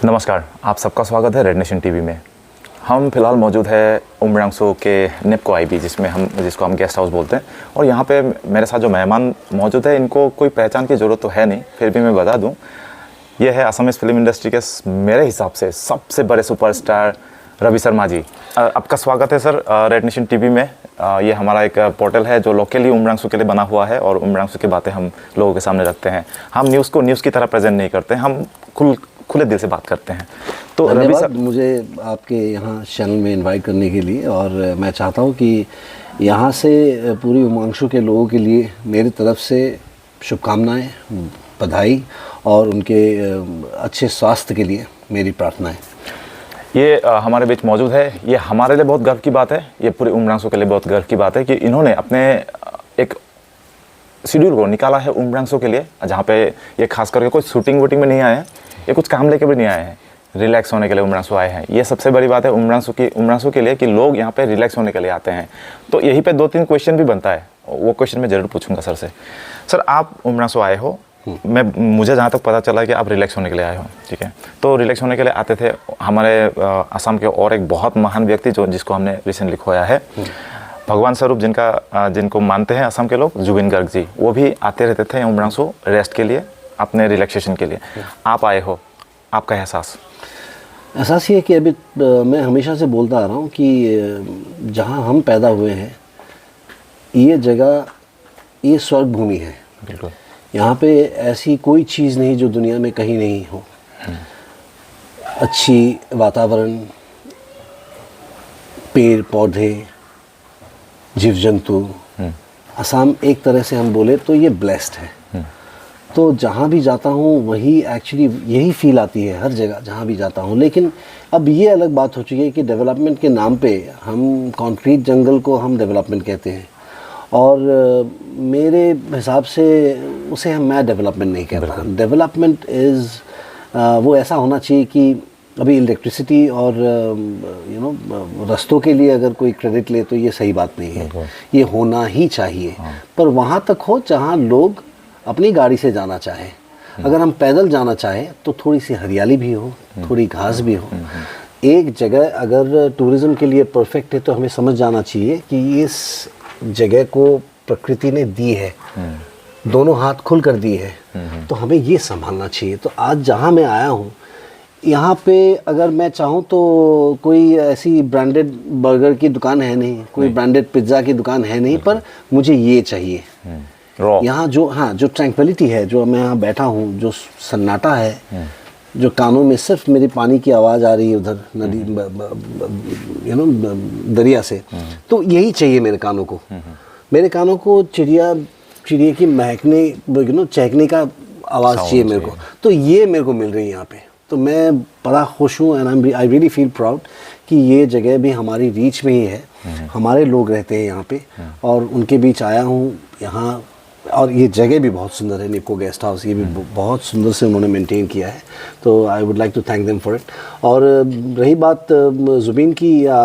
नमस्कार, आप सबका स्वागत है रेड नेशन टीवी में। हम फिलहाल मौजूद है उमरांगसो के निप्को आईबी जिसको हम गेस्ट हाउस बोलते हैं। और यहाँ पे मेरे साथ जो मेहमान मौजूद है, इनको कोई पहचान की ज़रूरत तो है नहीं, फिर भी मैं बता दूँ, ये है असमीज़ फिल्म इंडस्ट्री के मेरे हिसाब से सबसे बड़े सुपरस्टार रवि शर्मा जी। आपका स्वागत है सर रेड नेशन टीवी में। ये हमारा एक पोर्टल है जो लोकली उमरांगसो के लिए बना हुआ है और उमरांगसो की बातें हम लोगों के सामने रखते हैं। हम न्यूज़ को न्यूज़ की तरह प्रेजेंट नहीं करते, हम खुले दिल से बात करते हैं। तो रवि सर, मुझे आपके यहाँ चैनल में इनवाइट करने के लिए, और मैं चाहता हूँ कि यहाँ से पूरी उमरांगसो के लोगों के लिए मेरी तरफ से शुभकामनाएं, बधाई और उनके अच्छे स्वास्थ्य के लिए मेरी प्रार्थनाएं। ये हमारे बीच मौजूद है, ये हमारे लिए बहुत गर्व की बात है, ये पूरे उमरांगसो के लिए बहुत गर्व की बात है कि इन्होंने अपने एक शेड्यूल को निकाला है उमरांगसो के लिए, जहाँ पे ये खास करके कोई शूटिंग वूटिंग में नहीं आए हैं, ये कुछ काम लेके भी नहीं आए हैं, रिलैक्स होने के लिए उमरांगसो आए हैं। ये सबसे बड़ी बात है उमरांगसो के लिए कि लोग यहाँ पे रिलैक्स होने के लिए आते हैं। तो यहीं पे 2-3 क्वेश्चन भी बनता है, वो क्वेश्चन मैं ज़रूर पूछूंगा सर से। सर, आप उमरांगसो आए हो, मुझे जहाँ तक पता चला कि आप रिलैक्स होने के लिए आए हो, ठीक है। तो रिलैक्स होने के लिए आते थे हमारे असम के और एक बहुत महान व्यक्ति जिसको हमने रिसेंटली खोया है, भगवान स्वरूप, जिनको मानते हैं असम के लोग, जुबिन गर्ग जी, वो भी आते रहते थे उमरांगसो रेस्ट के लिए, अपने रिलैक्सेशन के लिए। आप आए हो, आपका एहसास ये है कि अभी मैं हमेशा से बोलता आ रहा हूँ कि जहाँ हम पैदा हुए हैं, ये जगह, ये स्वर्ग भूमि है। बिल्कुल। यहाँ पे ऐसी कोई चीज़ नहीं जो दुनिया में कहीं नहीं हो। अच्छी वातावरण, पेड़ पौधे, जीव जंतु, असम एक तरह से हम बोले तो ये ब्लेस्ड है। तो जहाँ भी जाता हूँ वही एक्चुअली यही फील आती है हर जगह जहाँ भी जाता हूँ। लेकिन अब ये अलग बात हो चुकी है कि डेवलपमेंट के नाम पे हम कंक्रीट जंगल को हम डेवलपमेंट कहते हैं, और मेरे हिसाब से उसे मैं डेवलपमेंट नहीं कहता। डेवलपमेंट इज़ वो ऐसा होना चाहिए कि अभी इलेक्ट्रिसिटी और रास्तों के लिए अगर कोई क्रेडिट ले तो ये सही बात नहीं है, ये होना ही चाहिए। पर वहाँ तक हो जहाँ लोग अपनी गाड़ी से जाना चाहें। अगर हम पैदल जाना चाहें तो थोड़ी सी हरियाली भी हो, थोड़ी घास भी हो। एक जगह अगर टूरिज़्म के लिए परफेक्ट है तो हमें समझ जाना चाहिए कि इस जगह को प्रकृति ने दी है, दोनों हाथ खुल कर दी है, तो हमें ये संभालना चाहिए। तो आज जहाँ मैं आया हूँ, यहाँ पे अगर मैं चाहूँ तो कोई ऐसी ब्रांडेड बर्गर की दुकान है नहीं, कोई ब्रांडेड पिज़्ज़ा की दुकान है नहीं, पर मुझे ये चाहिए। यहाँ जो ट्रैंक्विलिटी है, जो मैं यहाँ बैठा हूँ, जो सन्नाटा है, जो कानों में सिर्फ मेरी पानी की आवाज़ आ रही है उधर नदी दरिया से, तो यही चाहिए मेरे कानों को। मेरे कानों को चिड़िया की महकने चहकने का आवाज़ चाहिए मेरे को। तो ये मेरे को मिल रही है यहाँ पे, तो मैं बड़ा खुश हूँ and I really feel proud कि ये जगह भी हमारी रीच में ही है। हमारे लोग रहते हैं यहाँ पे और उनके बीच आया हूँ यहाँ। और ये जगह भी बहुत सुंदर है, निप्को गेस्ट हाउस, ये भी बहुत सुंदर से उन्होंने मेंटेन किया है, तो I would like to thank them for it. और रही बात जुबिन की या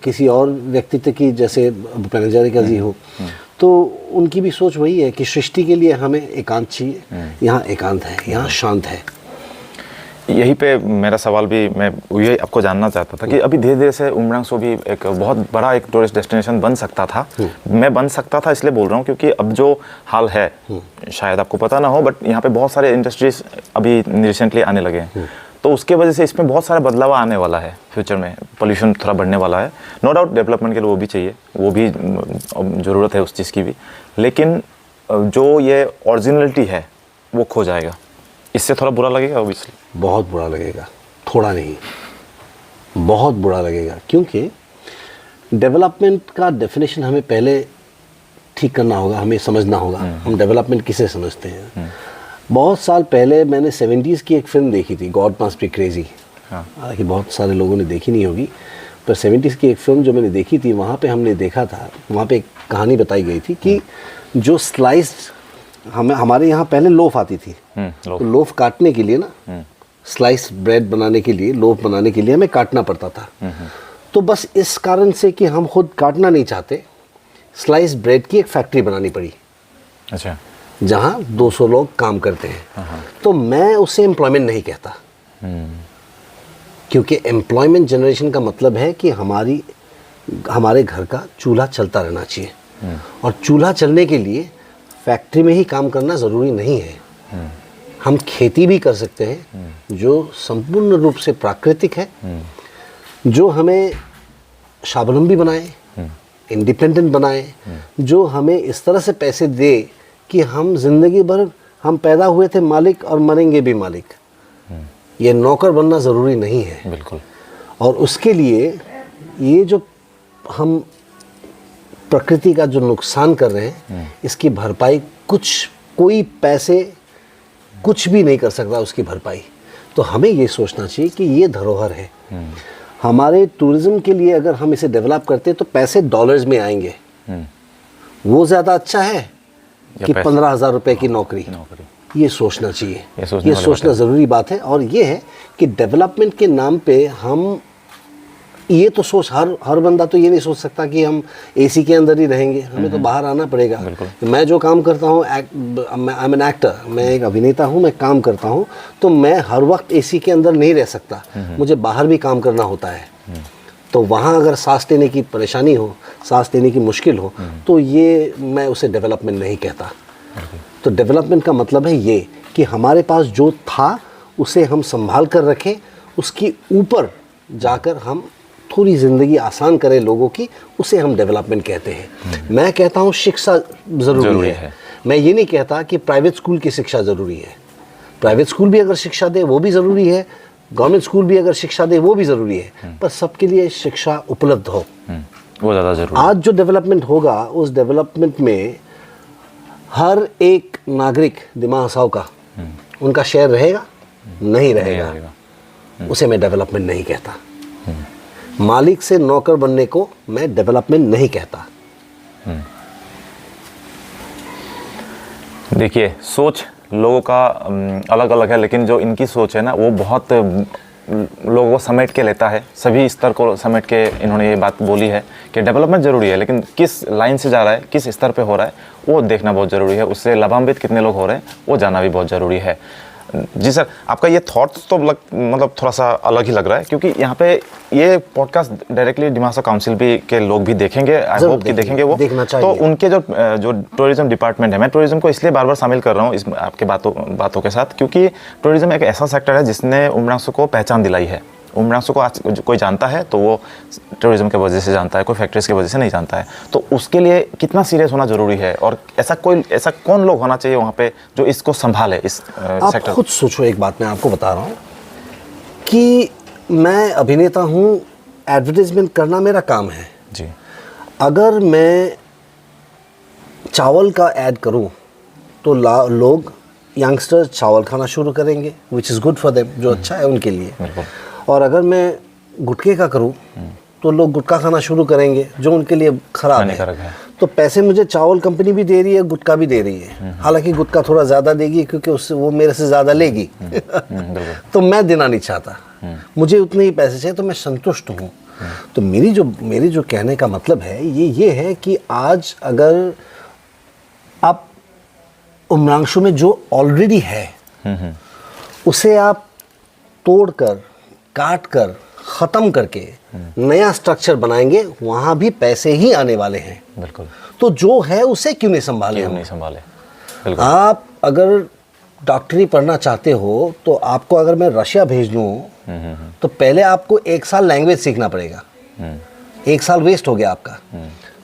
किसी और व्यक्तित्व की, जैसे भूपेन हजारिका जी हो, तो उनकी भी सोच वही है कि सृष्टि के लिए हमें एकांत चाहिए। यहाँ एकांत है, यहाँ शांत है। यहीं पे मेरा सवाल भी, मैं यही आपको जानना चाहता था कि अभी धीरे धीरे से उमरांगसो भी एक बहुत बड़ा एक टूरिस्ट डेस्टिनेशन बन सकता था। मैं बन सकता था इसलिए बोल रहा हूँ क्योंकि अब जो हाल है, शायद आपको पता ना हो, बट यहाँ पे बहुत सारे इंडस्ट्रीज अभी रिसेंटली आने लगे हैं, तो उसके वजह से इसमें बहुत सारा बदलाव आने वाला है। फ्यूचर में पोल्यूशन थोड़ा बढ़ने वाला है, नो डाउट डेवलपमेंट के लिए वो भी चाहिए, वो भी ज़रूरत है उस चीज़ की भी, लेकिन जो ये ओरिजिनलिटी है वो खो जाएगा। इससे थोड़ा बुरा लगेगा ऑब्वियसली। बहुत बुरा लगेगा, थोड़ा नहीं, बहुत बुरा लगेगा, क्योंकि डेवलपमेंट का डेफिनेशन हमें पहले ठीक करना होगा, हमें समझना होगा हम डेवलपमेंट किसे समझते हैं। बहुत साल पहले मैंने 70s की एक फिल्म देखी थी, गॉड मस्ट बी क्रेजी। हालांकि बहुत सारे लोगों ने देखी नहीं होगी, पर 70s की एक फिल्म जो मैंने देखी थी, वहाँ पे हमने देखा था, वहाँ पे एक कहानी बताई गई थी कि जो स्लाइस्ड, हमारे यहाँ पहले लोफ आती थी, तो लोफ काटने के लिए ना, स्लाइस ब्रेड बनाने के लिए, लोफ बनाने के लिए हमें काटना पड़ता था। तो बस इस कारण से कि हम खुद काटना नहीं चाहते, स्लाइस ब्रेड की एक फैक्ट्री बनानी पड़ी। अच्छा। जहाँ 200 लोग काम करते हैं। तो मैं उसे एम्प्लॉयमेंट नहीं कहता, क्योंकि एम्प्लॉयमेंट जनरेशन का मतलब है कि हमारे घर का चूल्हा चलता रहना चाहिए। और चूल्हा चलने के लिए फैक्ट्री में ही काम करना ज़रूरी नहीं है। हम खेती भी कर सकते हैं जो संपूर्ण रूप से प्राकृतिक है, जो हमें स्वावलंबी बनाए, इंडिपेंडेंट बनाए, जो हमें इस तरह से पैसे दे कि हम ज़िंदगी भर, हम पैदा हुए थे मालिक और मरेंगे भी मालिक। ये नौकर बनना ज़रूरी नहीं है। बिल्कुल। और उसके लिए ये जो हम प्रकृति का जो नुकसान कर रहे हैं, इसकी भरपाई कोई पैसे कुछ भी नहीं कर सकता उसकी भरपाई। तो हमें ये सोचना चाहिए कि ये धरोहर है। हमारे टूरिज़्म के लिए अगर हम इसे डेवलप करते तो पैसे डॉलर्स में आएंगे। वो ज़्यादा अच्छा है कि 15,000 रुपये की नौकरी। ये सोचना चाहिए, ये सोचना ज़रूरी बात है। और ये है कि डेवलपमेंट के नाम पे हम ये तो हर बंदा तो ये नहीं सोच सकता कि हम एसी के अंदर ही रहेंगे, हमें तो बाहर आना पड़ेगा। मैं जो काम करता हूँ, आई एम एन एक्टर, मैं एक अभिनेता हूँ, मैं काम करता हूँ, तो मैं हर वक्त एसी के अंदर नहीं रह सकता, मुझे बाहर भी काम करना होता है। तो वहाँ अगर सांस लेने की परेशानी हो, सांस लेने की मुश्किल हो, तो ये मैं उसे डेवलपमेंट नहीं कहता। तो डेवलपमेंट का मतलब है ये कि हमारे पास जो था उसे हम संभाल कर रखें, उसके ऊपर जाकर हम थोड़ी ज़िंदगी आसान करें लोगों की, उसे हम डेवलपमेंट कहते हैं। मैं कहता हूँ शिक्षा ज़रूरी है। मैं ये नहीं कहता कि प्राइवेट स्कूल की शिक्षा ज़रूरी है। प्राइवेट स्कूल भी अगर शिक्षा दे वो भी ज़रूरी है, गवर्नमेंट स्कूल भी अगर शिक्षा दे वो भी ज़रूरी है, पर सबके लिए शिक्षा उपलब्ध हो, वो ज़्यादा ज़रूरी। आज जो डेवलपमेंट होगा उस डेवलपमेंट में हर एक नागरिक दिमाग हसाव का उनका शेयर रहेगा, नहीं रहेगा, उसे मैं डेवलपमेंट नहीं कहता। मालिक से नौकर बनने को मैं डेवलपमेंट नहीं कहता। देखिए, सोच लोगों का अलग अलग है, लेकिन जो इनकी सोच है ना वो बहुत लोगों को समेट के लेता है, सभी स्तर को समेट के इन्होंने ये बात बोली है कि डेवलपमेंट ज़रूरी है, लेकिन किस लाइन से जा रहा है, किस स्तर पे हो रहा है वो देखना बहुत ज़रूरी है, उससे लाभान्वित कितने लोग हो रहे हैं वो जानना भी बहुत ज़रूरी है। जी सर, आपका ये थॉट्स तो मतलब थोड़ा सा अलग ही लग रहा है, क्योंकि यहाँ पे ये पॉडकास्ट डायरेक्टली डिमासा काउंसिल भी के लोग भी देखेंगे, आई होप कि देखेंगे वो, तो उनके जो टूरिज्म डिपार्टमेंट है, मैं टूरिज्म को इसलिए बार बार शामिल कर रहा हूँ इस आपके बातों के साथ, क्योंकि टूरिज्म एक ऐसा सेक्टर है जिसने उमरांसू को पहचान दिलाई है। उमरांसू को आज कोई जानता है तो वो टूरिज्म के वजह से जानता है, कोई फैक्ट्रीज की वजह से नहीं जानता है। तो उसके लिए कितना सीरियस होना ज़रूरी है, और ऐसा कौन लोग होना चाहिए वहाँ पे जो इसको संभाले, इस सेक्टर। आप खुद सोचो, एक बात मैं आपको बता रहा हूँ कि मैं अभिनेता हूँ, एडवर्टाइजमेंट करना मेरा काम है जी। अगर मैं चावल का ऐड करूँ तो लोग यंगस्टर्स चावल खाना शुरू करेंगे, which is good for them, जो अच्छा है उनके लिए। और अगर मैं गुटखे का करूं तो लोग गुटखा खाना शुरू करेंगे, जो उनके लिए खराब है। तो पैसे मुझे चावल कंपनी भी दे रही है, गुटखा भी दे रही है, हालांकि गुटखा थोड़ा ज़्यादा देगी क्योंकि उससे वो मेरे से ज़्यादा लेगी। तो मैं देना नहीं चाहता, मुझे उतने ही पैसे चाहिए, तो मैं संतुष्ट हूँ। तो मेरी जो कहने का मतलब है ये है कि आज अगर आप उमरांशु में जो ऑलरेडी है उसे आप तोड़कर, काट कर, ख़त्म करके नया स्ट्रक्चर बनाएंगे, वहाँ भी पैसे ही आने वाले हैं। बिल्कुल। तो जो है उसे क्यों नहीं संभाले? बिल्कुल। आप अगर डॉक्टरी पढ़ना चाहते हो तो आपको अगर मैं रशिया भेज दूँ तो पहले आपको 1 साल लैंग्वेज सीखना पड़ेगा। 1 साल वेस्ट हो गया आपका।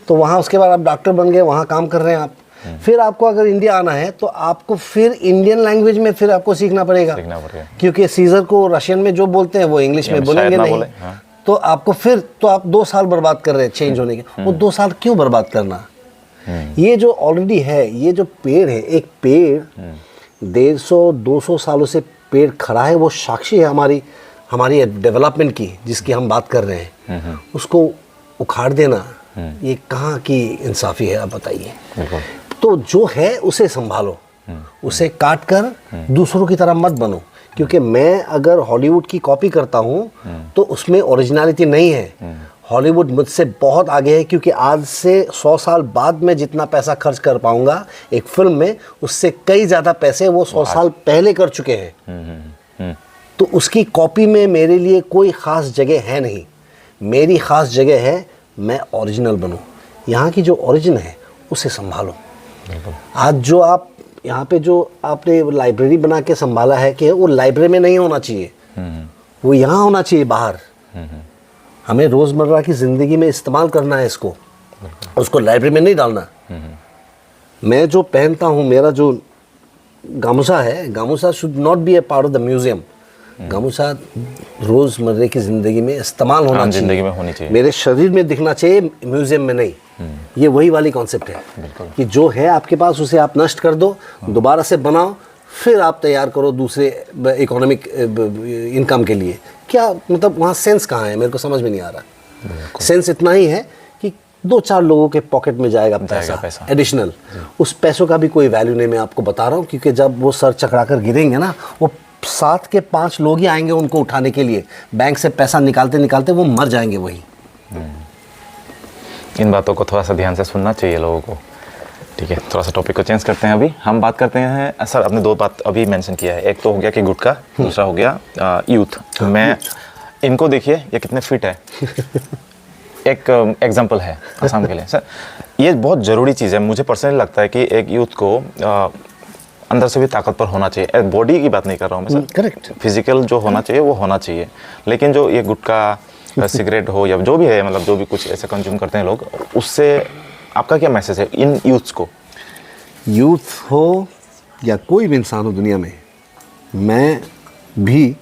तो वहाँ उसके बाद आप डॉक्टर बन गए, वहाँ काम कर रहे हैं आप। फिर आपको अगर इंडिया आना है तो आपको फिर इंडियन लैंग्वेज में फिर आपको सीखना पड़ेगा, क्योंकि सीजर को रशियन में जो बोलते हैं वो इंग्लिश में बोलेंगे नहीं। हाँ। तो आपको फिर तो आप 2 साल बर्बाद कर रहे हैं चेंज होने के। वो 2 साल क्यों बर्बाद करना? ये जो ऑलरेडी है, ये जो पेड़ है, एक पेड़ 150-200 सालों से पेड़ खड़ा है, वो साक्षी है हमारी डेवलपमेंट की जिसकी हम बात कर रहे हैं। उसको उखाड़ देना ये कहाँ की इंसाफी है, आप बताइए। तो जो है उसे संभालो, उसे काट कर दूसरों की तरह मत बनो, क्योंकि मैं अगर हॉलीवुड की कॉपी करता हूँ तो उसमें ओरिजिनलिटी नहीं है। हॉलीवुड मुझसे बहुत आगे है, क्योंकि आज से 100 साल बाद मैं जितना पैसा खर्च कर पाऊंगा एक फिल्म में, उससे कई ज़्यादा पैसे वो 100 साल पहले कर चुके हैं। तो उसकी कॉपी में मेरे लिए कोई ख़ास जगह है नहीं। मेरी ख़ास जगह है मैं ओरिजिनल बनूं, यहाँ की जो ओरिजिन है उसे संभालो। आज जो आप यहाँ पे जो आपने लाइब्रेरी बना के संभाला है कि वो लाइब्रेरी में नहीं होना चाहिए, वो यहाँ होना चाहिए बाहर। हमें रोज़मर्रा की ज़िंदगी में इस्तेमाल करना है इसको, उसको लाइब्रेरी में नहीं डालना। मैं जो पहनता हूँ, मेरा जो गामूसा है, gamusa should not be a part of the museum. Gamusa रोज़मर्रे की ज़िंदगी में इस्तेमाल होना चाहिए, जिंदगी में होनी चाहिए, मेरे शरीर में दिखना चाहिए, म्यूज़ियम में नहीं। ये वही वाली कॉन्सेप्ट है कि जो है आपके पास उसे आप नष्ट कर दो, दोबारा से बनाओ, फिर आप तैयार करो दूसरे इकोनॉमिक इनकम के लिए। क्या मतलब वहाँ सेंस कहाँ है, मेरे को समझ में नहीं आ रहा। सेंस इतना ही है कि 2-4 लोगों के पॉकेट में जाएगा पैसा एडिशनल। उस पैसों का भी कोई वैल्यू नहीं, मैं आपको बता रहा हूँ, क्योंकि जब वो सर चकरा कर गिरेंगे ना, वो 7 के 5 लोग ही आएंगे उनको उठाने के लिए। बैंक से पैसा निकालते निकालते वो मर जाएंगे वहीं। इन बातों को थोड़ा सा ध्यान से सुनना चाहिए लोगों को। ठीक है, थोड़ा सा टॉपिक को चेंज करते हैं। अभी हम बात करते हैं सर, आपने 2 बात अभी मेंशन किया है। एक तो हो गया कि गुटखा, दूसरा हो गया यूथ। मैं इनको देखिए, ये कितने फिट है। एक एग्जांपल है असम के लिए। सर ये बहुत ज़रूरी चीज़ है, मुझे पर्सनली लगता है कि एक यूथ को अंदर से भी ताकतवर होना चाहिए। बॉडी की बात नहीं कर रहा हूँ मैं सर, करेक्ट, फिजिकल जो होना चाहिए वो होना चाहिए। लेकिन जो ये गुटखा, सिगरेट हो या जो भी है, मतलब जो भी कुछ ऐसे कंज्यूम करते हैं लोग, उससे आपका क्या मैसेज है इन यूथ्स को? यूथ हो या कोई भी इंसान हो दुनिया में, मैं भी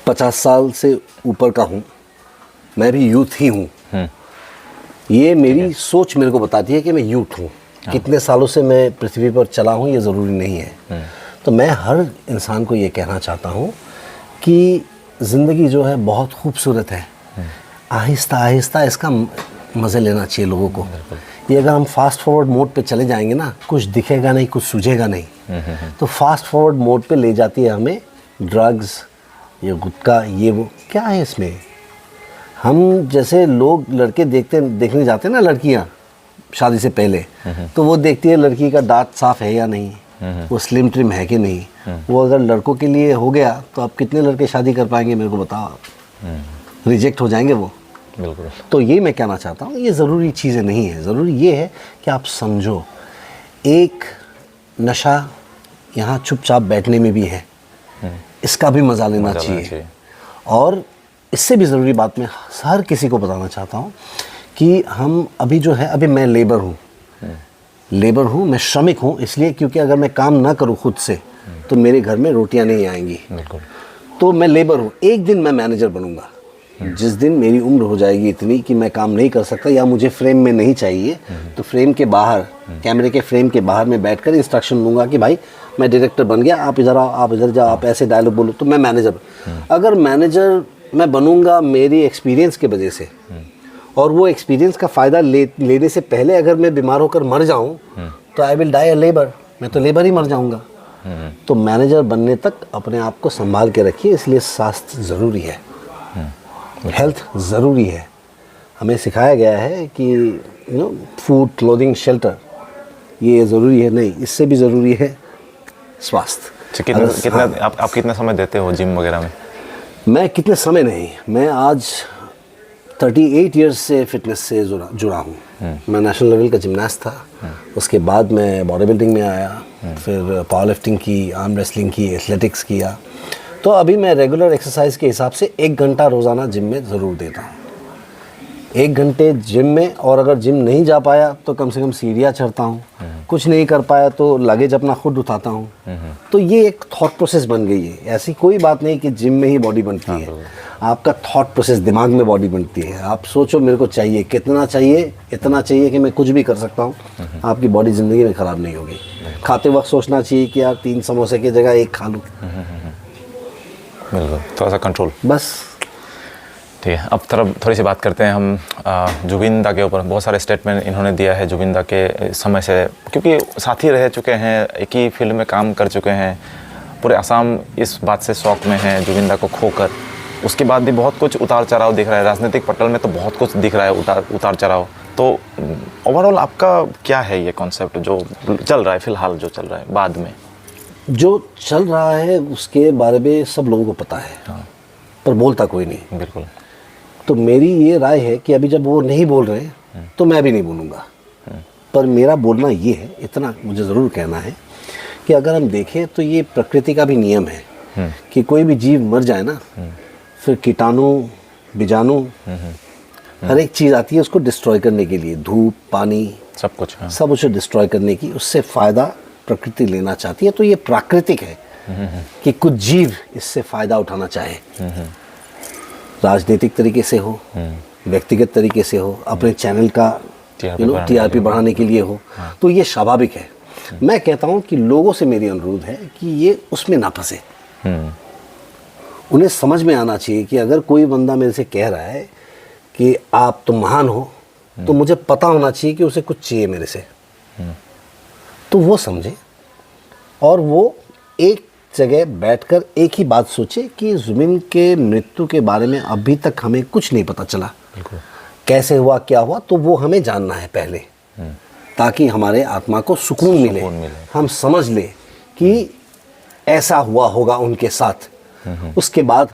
50 साल से ऊपर का हूँ, मैं भी यूथ ही हूँ। ये मेरी सोच मेरे को बताती है कि मैं यूथ हूँ। कितने सालों से मैं पृथ्वी पर चला हूँ ये ज़रूरी नहीं है। तो मैं हर इंसान को ये कहना चाहता हूँ कि ज़िंदगी जो है बहुत खूबसूरत है, आहिस्ता आहिस्ता इसका मज़े लेना चाहिए लोगों को। ये अगर हम फास्ट फॉरवर्ड मोड पे चले जाएंगे ना, कुछ दिखेगा नहीं, कुछ सूझेगा नहीं। तो फास्ट फॉरवर्ड मोड पे ले जाती है हमें ड्रग्स, ये गुटखा, ये वो। क्या है इसमें? हम जैसे लोग लड़के देखने जाते हैं ना, लड़कियां शादी से पहले, तो वो देखती है लड़की का दांत साफ है या नहीं, वो स्लिम ट्रिम है कि नहीं। वो अगर लड़कों के लिए हो गया तो आप कितने लड़के शादी कर पाएंगे, मेरे को बताओ आप। रिजेक्ट हो जाएंगे वो। बिल्कुल। तो ये मैं कहना चाहता हूँ, ये ज़रूरी चीज़ें नहीं है। ज़रूरी ये है कि आप समझो, एक नशा यहाँ चुपचाप बैठने में भी है, इसका भी मज़ा लेना चाहिए। और इससे भी ज़रूरी बात मैं हर किसी को बताना चाहता हूँ कि हम अभी जो है, अभी मैं लेबर हूँ, मैं श्रमिक हूँ, इसलिए क्योंकि अगर मैं काम ना करूँ खुद से तो मेरे घर में रोटियां नहीं आएंगी। तो मैं लेबर हूँ, एक दिन मैं मैनेजर बनूंगा। जिस दिन मेरी उम्र हो जाएगी इतनी कि मैं काम नहीं कर सकता या मुझे फ्रेम में नहीं चाहिए, तो फ्रेम के बाहर, कैमरे के फ्रेम के बाहर मैं बैठकर इंस्ट्रक्शन दूंगा कि भाई मैं डायरेक्टर बन गया, आप इधर आओ, आप इधर जाओ, आप ऐसे डायलॉग बोलो, तो मैं मैनेजर। अगर मैनेजर मैं बनूंगा मेरी एक्सपीरियंस की वजह से, और वो एक्सपीरियंस का फ़ायदा लेने से पहले अगर मैं बीमार होकर मर जाऊं तो I will die a labour, मैं तो लेबर ही मर जाऊंगा। तो मैनेजर बनने तक अपने आप को संभाल के रखिए, इसलिए स्वास्थ्य ज़रूरी है, हेल्थ ज़रूरी है। हमें सिखाया गया है कि फूड, क्लोथिंग, शेल्टर ये ज़रूरी है, नहीं, इससे भी ज़रूरी है स्वास्थ्य। आप कितना समय देते हो जिम वगैरह में? मैं कितने समय नहीं, मैं आज 38 इयर्स से फिटनेस से जुड़ा हूँ। मैं नेशनल लेवल का जिमनास्ट था, उसके बाद मैं बॉडी बिल्डिंग में आया, फिर पावर लिफ्टिंग की, आर्म रेसलिंग की, एथलेटिक्स किया। तो अभी मैं रेगुलर एक्सरसाइज के हिसाब से 1 घंटा रोज़ाना जिम में ज़रूर देता हूँ। 1 घंटे जिम में, और अगर जिम नहीं जा पाया तो कम से कम सीढ़ियाँ चढ़ता हूँ, कुछ नहीं कर पाया तो लगेज अपना खुद उठाता हूँ। तो ये एक थॉट प्रोसेस बन गई है। ऐसी कोई बात नहीं कि जिम में ही बॉडी बनती है, आपका थॉट प्रोसेस, दिमाग में बॉडी बनती है। आप सोचो मेरे को चाहिए कितना चाहिए, इतना चाहिए कि मैं कुछ भी कर सकता हूँ, आपकी बॉडी ज़िंदगी में ख़राब नहीं होगी। खाते वक्त सोचना चाहिए कि यार 3 समोसे की जगह 1 खा लूँ। बिल्कुल, थोड़ा सा कंट्रोल, बस। ठीक है, अब थोड़ी सी बात करते हैं हम जुबिन दा के ऊपर। बहुत सारे स्टेटमेंट इन्होंने दिया है जुबिन दा के समय से, क्योंकि साथी रह चुके हैं, एक ही फील्ड में काम कर चुके हैं। पूरे असम इस बात से शौक में है जुबिन दा को खोकर। उसके बाद भी बहुत कुछ उतार चढ़ाव दिख रहा है, राजनीतिक पटल में तो बहुत कुछ दिख रहा है उतार चढ़ाव। तो ओवरऑल आपका क्या है ये कॉन्सेप्ट जो चल रहा है फ़िलहाल, जो चल रहा है बाद में? जो चल रहा है उसके बारे में सब लोगों को पता है, पर बोलता कोई नहीं। बिल्कुल। तो मेरी ये राय है कि अभी जब वो नहीं बोल रहे तो मैं भी नहीं बोलूँगा, पर मेरा बोलना ये है, इतना मुझे ज़रूर कहना है कि अगर हम देखें तो ये प्रकृति का भी नियम है कि कोई भी जीव मर जाए ना, फिर कीटाणु बीजाणु हर एक चीज़ आती है उसको डिस्ट्रॉय करने के लिए, धूप पानी सब कुछ, हाँ। सब उसे डिस्ट्रॉय करने की, उससे फ़ायदा प्रकृति लेना चाहती है। तो ये प्राकृतिक है कि कुछ जीव इससे फ़ायदा उठाना चाहे, राजनीतिक तरीके से हो, व्यक्तिगत तरीके से हो, अपने चैनल का टीआरपी बढ़ाने के लिए हो, तो ये स्वाभाविक है। मैं कहता हूँ कि लोगों से मेरी अनुरोध है कि ये उसमें ना फंसे। उन्हें समझ में आना चाहिए कि अगर कोई बंदा मेरे से कह रहा है कि आप तो महान हो, तो मुझे पता होना चाहिए कि उसे कुछ चाहिए मेरे से, तो वो समझे और वो एक जगह बैठकर एक ही बात सोचे कि ज़मीन के मृत्यु के बारे में अभी तक हमें कुछ नहीं पता चला, कैसे हुआ क्या हुआ, तो वो हमें जानना है पहले, ताकि हमारे आत्मा को सुकून मिले, हम समझ ले कि ऐसा हुआ होगा उनके साथ। उसके बाद